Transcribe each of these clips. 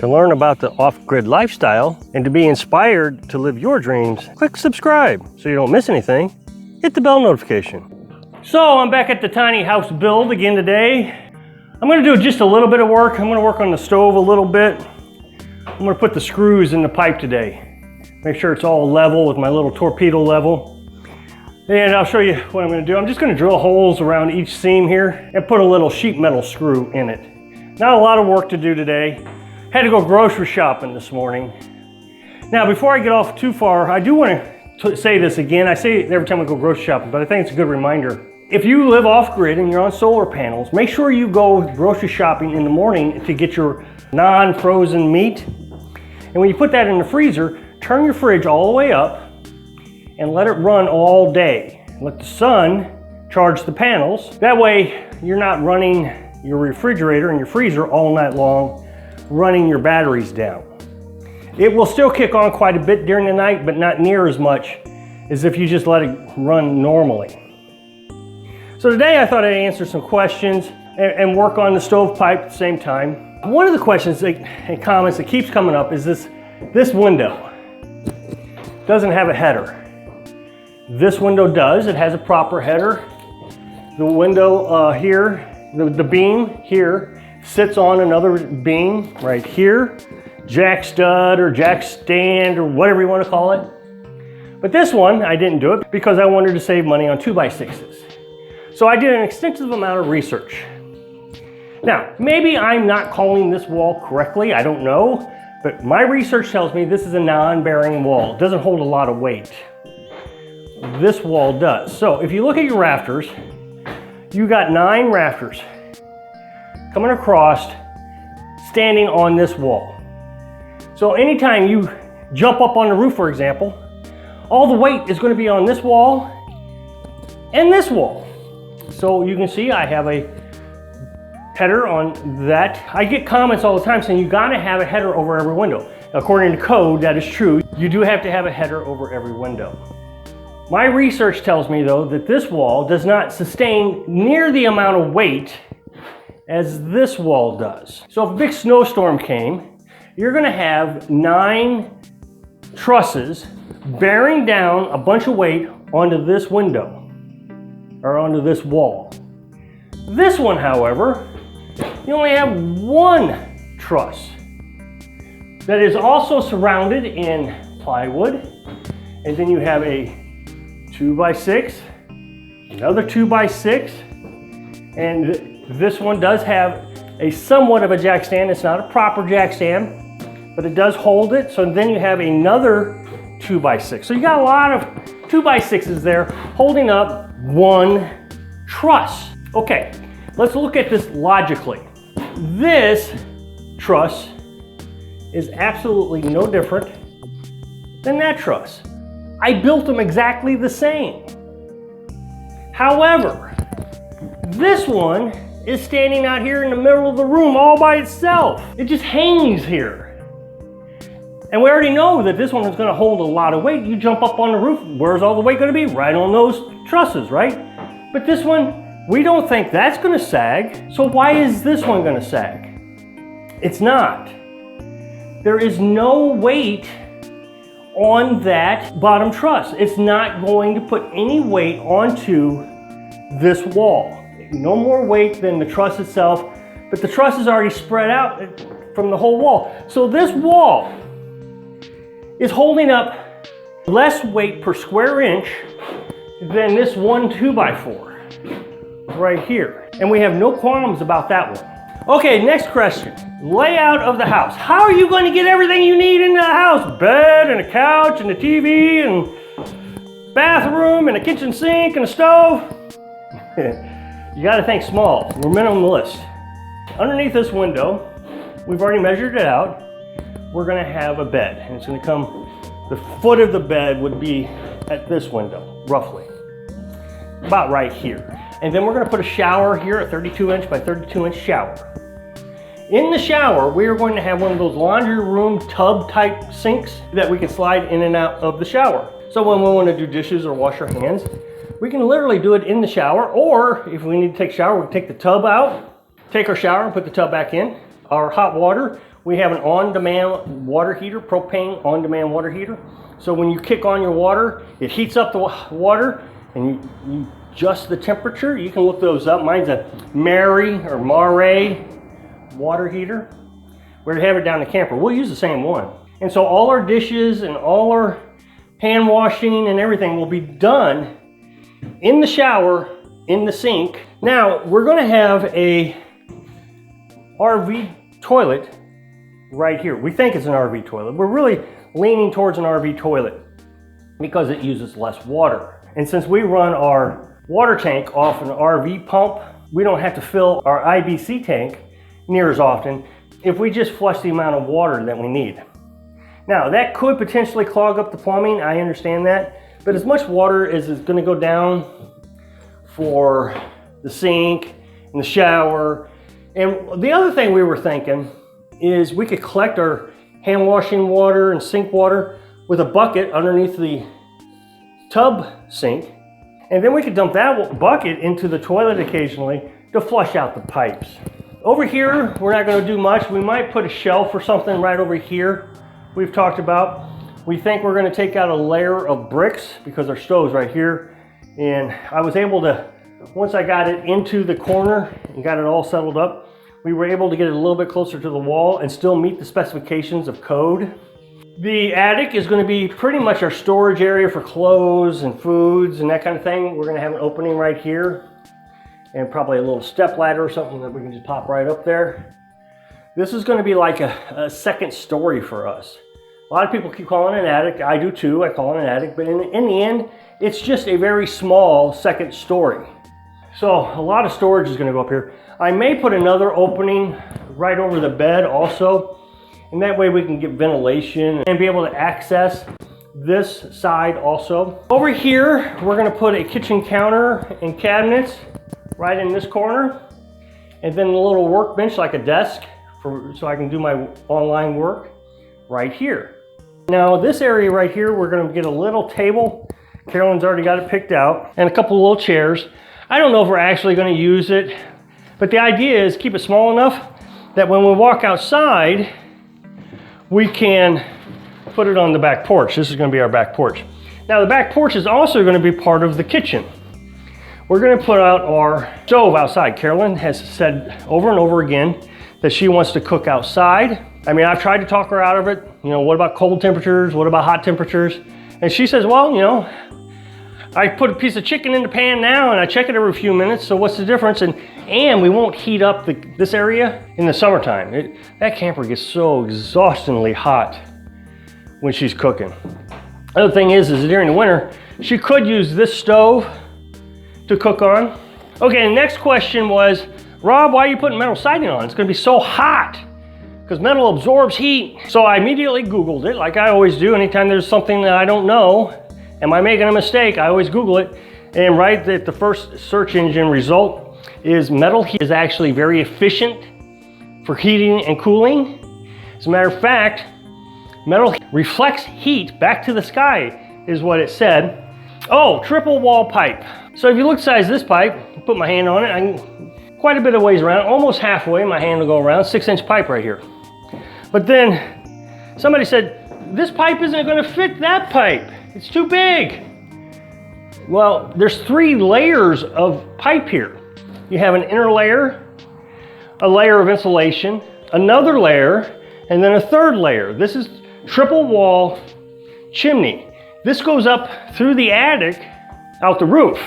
To learn about the off-grid lifestyle and to be inspired to live your dreams, click subscribe so you don't miss anything. Hit the bell notification. So I'm back at the tiny house build again today. I'm going to do just a little bit of work. I'm going to work on the stove a little bit. I'm going to put the screws in the pipe today. Make sure it's all level with my little torpedo level. And I'll show you what I'm going to do. I'm just going to drill holes around each seam here and put a little sheet metal screw in it. Not a lot of work to do today. Had to go grocery shopping this morning. Now, before I get off too far, I do want to say this again. I say it every time I go grocery shopping, but I think it's a good reminder. If you live off-grid and you're on solar panels, make sure you go grocery shopping in the morning to get your non-frozen meat. And when you put that in the freezer, turn your fridge all the way up and let it run all day. Let the sun charge the panels. That way you're not running your refrigerator and your freezer all night long, running your batteries down. It will still kick on quite a bit during the night, but not near as much as if you just let it run normally. So today I thought I'd answer some questions and work on the stovepipe at the same time. One of the questions and comments that keeps coming up is this window doesn't have a header. This window does. It has a proper header. The window here, the beam here, sits on another beam right here. Jack stud or jack stand or whatever you want to call it. But this one, I didn't do it because I wanted to save money on 2x6s. So I did an extensive amount of research. Now, maybe I'm not calling this wall correctly, I don't know, but my research tells me this is a non-bearing wall. It doesn't hold a lot of weight. This wall does. So if you look at your rafters, you got 9 rafters coming across, standing on this wall. So anytime you jump up on the roof, for example, all the weight is going to be on this wall and this wall. So you can see I have a header on that. I get comments all the time saying you got to have a header over every window. According to code, that is true. You do have to have a header over every window. My research tells me, though, that this wall does not sustain near the amount of weight as this wall does. So if a big snowstorm came, you're going to have 9 trusses bearing down a bunch of weight onto this window or onto this wall. This one, however, you only have 1 truss that is also surrounded in plywood, and then you have a 2x6, another 2x6, and this one does have a somewhat of a jack stand. It's not a proper jack stand, but it does hold it. So then you have another 2x6. So you got a lot of 2x6s there holding up 1 truss. Okay, let's look at this logically. This truss is absolutely no different than that truss. I built them exactly the same. However, this one is standing out here in the middle of the room all by itself. It just hangs here. And we already know that this one is going to hold a lot of weight. You jump up on the roof, where's all the weight going to be? Right on those trusses, right? But this one, we don't think that's going to sag. So why is this one going to sag? It's not. There is no weight on that bottom truss. It's not going to put any weight onto this wall. No more weight than the truss itself, but the truss is already spread out from the whole wall. So this wall is holding up less weight per square inch than this 1 2x4 right here. And we have no qualms about that one. Okay, next question. Layout of the house. How are you going to get everything you need in the house? Bed and a couch and a TV and bathroom and a kitchen sink and a stove? You got to think small. We're minimalist. Underneath this window, we've already measured it out. We're going to have a bed, and it's going to come, the foot of the bed would be at this window, roughly. About right here. And then we're going to put a shower here, a 32-inch by 32-inch shower. In the shower, we are going to have one of those laundry room tub type sinks that we can slide in and out of the shower. So when we want to do dishes or wash our hands, we can literally do it in the shower, or if we need to take a shower, we can take the tub out, take our shower and put the tub back in. Our hot water, we have an on-demand water heater, propane on-demand water heater. So when you kick on your water, it heats up the water, and you adjust the temperature. You can look those up. Mine's a Mary or Mare water heater. We have it down the camper. We'll use the same one. And so all our dishes and all our hand washing and everything will be done in the shower, in the sink. Now, we're gonna have a RV toilet right here. We think it's an RV toilet. We're really leaning towards an RV toilet because it uses less water. And since we run our water tank off an RV pump, we don't have to fill our IBC tank near as often if we just flush the amount of water that we need. Now, that could potentially clog up the plumbing, I understand that, but as much water as is gonna go down for the sink and the shower. And the other thing we were thinking is we could collect our hand washing water and sink water with a bucket underneath the tub sink, and then we could dump that bucket into the toilet occasionally to flush out the pipes. Over here, we're not gonna do much. We might put a shelf or something right over here. We've talked about. We think we're gonna take out a layer of bricks because our stove's right here. And I was able to, once I got it into the corner and got it all settled up, we were able to get it a little bit closer to the wall and still meet the specifications of code. The attic is gonna be pretty much our storage area for clothes and foods and that kind of thing. We're gonna have an opening right here and probably a little step ladder or something that we can just pop right up there. This is gonna be like a second story for us. A lot of people keep calling it an attic. I do too, I call it an attic, but in the end, it's just a very small second story. So a lot of storage is gonna go up here. I may put another opening right over the bed also, and that way we can get ventilation and be able to access this side also. Over here, we're gonna put a kitchen counter and cabinets right in this corner, and then a little workbench like a desk so I can do my online work right here. Now this area right here, we're gonna get a little table. Carolyn's already got it picked out, and a couple of little chairs. I don't know if we're actually gonna use it, but the idea is keep it small enough that when we walk outside, we can put it on the back porch. This is gonna be our back porch. Now the back porch is also gonna be part of the kitchen. We're gonna put out our stove outside. Carolyn has said over and over again that she wants to cook outside. I mean, I've tried to talk her out of it. You know, what about cold temperatures? What about hot temperatures? And she says, well, you know, I put a piece of chicken in the pan now and I check it every few minutes, so what's the difference? And we won't heat up this area in the summertime. That camper gets so exhaustingly hot when she's cooking. Other thing is during the winter, she could use this stove to cook on. Okay, the next question was, Rob, why are you putting metal siding on? It's gonna be so hot, because metal absorbs heat. So I immediately Googled it, like I always do. Anytime there's something that I don't know, am I making a mistake, I always Google it. And right at the first search engine result is metal heat is actually very efficient for heating and cooling. As a matter of fact, metal reflects heat back to the sky is what it said. Oh, triple wall pipe. So if you look size this pipe, put my hand on it, I can quite a bit of ways around, almost halfway, my hand will go around, 6-inch pipe right here. But then somebody said, this pipe isn't gonna fit that pipe. It's too big. Well, there's 3 layers of pipe here. You have an inner layer, a layer of insulation, another layer, and then a third layer. This is triple wall chimney. This goes up through the attic out the roof.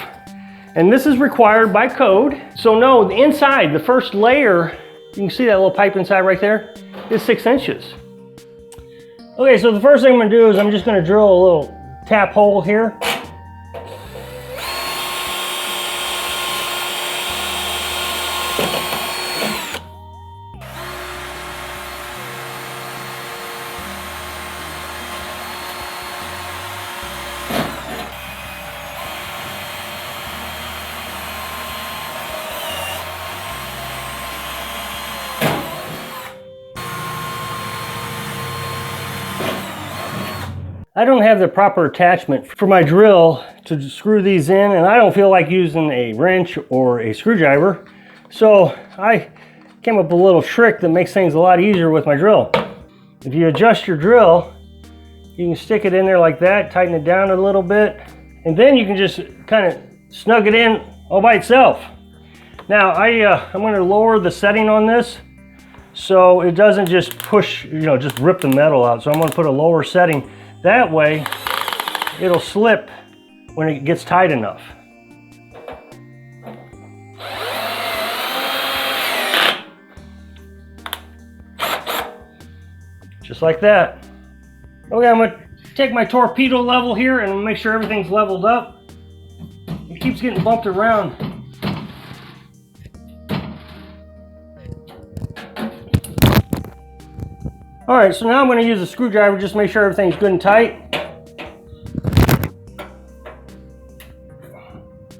And this is required by code. So no, the inside, the first layer, you can see that little pipe inside right there, is 6 inches. Okay, so the first thing I'm gonna do is I'm just gonna drill a little tap hole here. I don't have the proper attachment for my drill to screw these in, and I don't feel like using a wrench or a screwdriver. So I came up with a little trick that makes things a lot easier with my drill. If you adjust your drill, you can stick it in there like that, tighten it down a little bit, and then you can just kind of snug it in all by itself. Now I'm going to lower the setting on this so it doesn't just push, just rip the metal out. So I'm going to put a lower setting. That way it'll slip when it gets tight enough. Just like that. Okay, I'm going to take my torpedo level here and make sure everything's leveled up. It keeps getting bumped around. Alright, so now I'm going to use a screwdriver just to make sure everything's good and tight.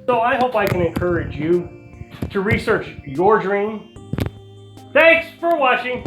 So I hope I can encourage you to research your dream. Thanks for watching.